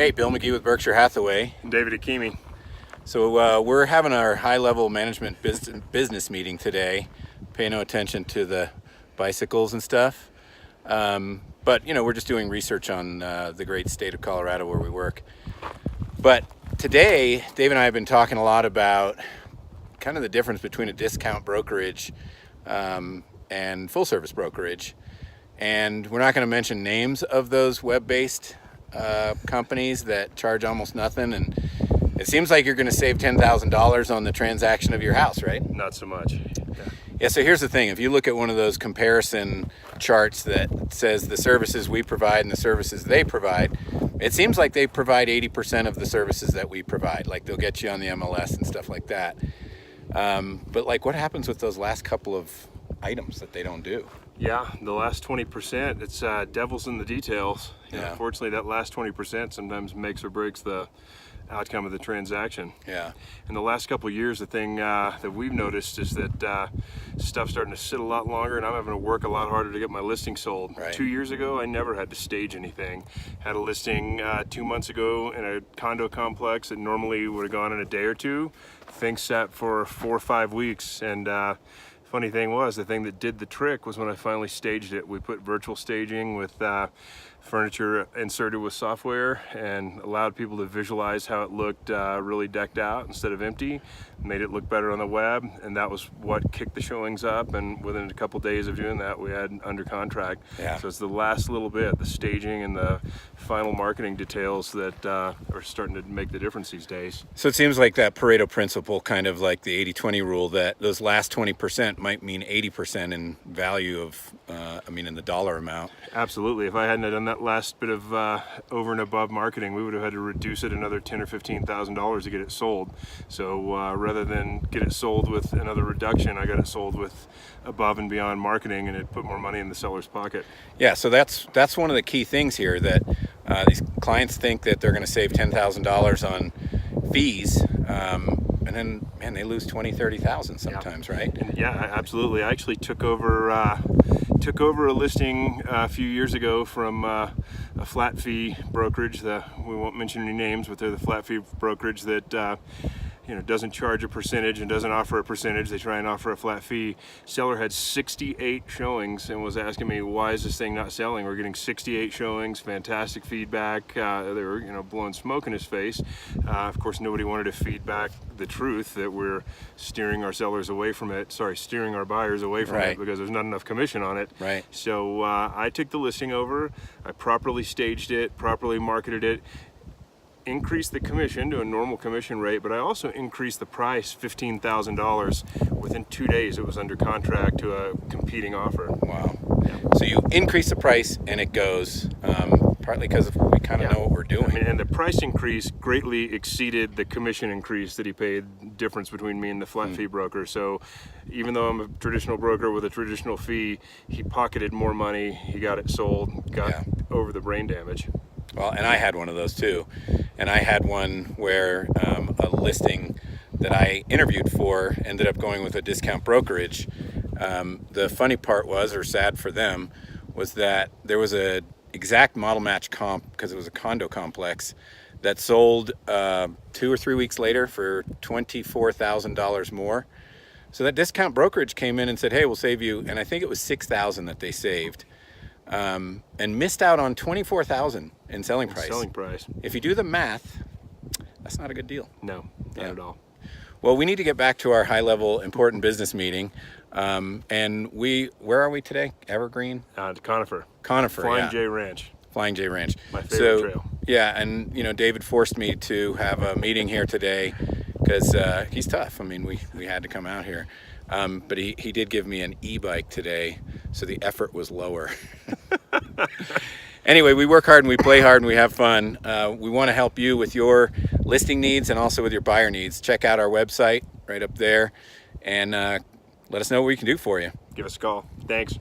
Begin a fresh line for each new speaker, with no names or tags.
Hey, Bill McGee with Berkshire Hathaway.
And David Hakimi.
So we're having our high-level management business meeting today. Pay no attention to the bicycles and stuff. But, you know, we're just doing research on the great state of Colorado where we work. But today, Dave and I have been talking a lot about kind of the difference between a discount brokerage and full-service brokerage. And we're not going to mention names of those web-based companies that charge almost nothing, and it seems like you're going to save $10,000 on the transaction of your house, right?
Not so much.
Yeah, so here's the thing. If you look at one of those comparison charts that says the services we provide and the services they provide, it seems like they provide 80% of the services that we provide. Like they'll get you on the MLS and stuff like that. But like, what happens with those last couple of items that they don't do?
Yeah, the last 20%, it's devil's in the details.
Yeah.
Unfortunately, that last 20% sometimes makes or breaks the outcome of the transaction.
Yeah.
In the last couple of years, the thing that we've noticed is that stuff's starting to sit a lot longer, and I'm having to work a lot harder to get my listing sold.
Right.
2 years ago, I never had to stage anything. Had a listing 2 months ago in a condo complex that normally would have gone in a day or two. Things sat for 4 or 5 weeks, and funny thing was, the thing that did the trick was when I finally staged it. We put virtual staging with furniture inserted with software and allowed people to visualize how it looked really decked out instead of empty, made it look better on the web, and that was what kicked the showings up. And within a couple days of doing that, we had under contract.
Yeah.
So it's the last little bit, the staging and the final marketing details that are starting to make the difference these days.
So it seems like that Pareto principle, kind of like the 80-20 rule, that those last 20% might mean 80% in value of, in the dollar amount.
Absolutely. If I hadn't done that last bit of over and above marketing, we would have had to reduce it another $10,000 or $15,000 to get it sold. So rather than get it sold with another reduction, I got it sold with above and beyond marketing, and it put more money in the seller's pocket.
Yeah, so that's one of the key things here, that these clients think that they're going to save $10,000 on fees, and then, man, they lose $20,000, $30,000 sometimes, yeah. Right?
And yeah, absolutely. I actually took over a listing a few years ago from a flat fee brokerage. We won't mention any names, but they're the flat fee brokerage that doesn't charge a percentage and doesn't offer a percentage. They try and offer a flat fee. Seller had 68 showings and was asking me, why is this thing not selling? We're getting 68 showings, fantastic feedback. They were blowing smoke in his face. Of course, nobody wanted to feed back the truth that we're steering our sellers away from it. Sorry, steering our buyers away from it because there's not enough commission on it.
Right.
So I took the listing over. I properly staged it, properly marketed it, increased the commission to a normal commission rate, but I also increased the price $15,000. Within 2 days, it was under contract to a competing offer.
Wow. Yeah. So you increase the price and it goes, partly because we kind of know what we're doing.
And the price increase greatly exceeded the commission increase that he paid, difference between me and the flat fee broker. So even though I'm a traditional broker with a traditional fee, he pocketed more money, he got it sold, got over the brain damage.
Well, and I had one of those too. And I had one where a listing that I interviewed for ended up going with a discount brokerage. The funny part was, or sad for them, was that there was a exact model match comp, because it was a condo complex, that sold 2 or 3 weeks later for $24,000 more. So that discount brokerage came in and said, hey, we'll save you, and I think it was $6,000 that they saved. And missed out on $24,000 in selling price. If you do the math, that's not a good deal.
No, not at all.
Well, we need to get back to our high-level important business meeting. And where are we today? Evergreen?
Conifer.
Flying
J Ranch.
Flying J Ranch.
My favorite trail.
Yeah, and David forced me to have a meeting here today because he's tough. I mean, we had to come out here. But he did give me an e-bike today, so the effort was lower. Anyway, we work hard and we play hard and we have fun. We want to help you with your listing needs and also with your buyer needs. Check out our website right up there and let us know what we can do for you.
Give us a call. Thanks.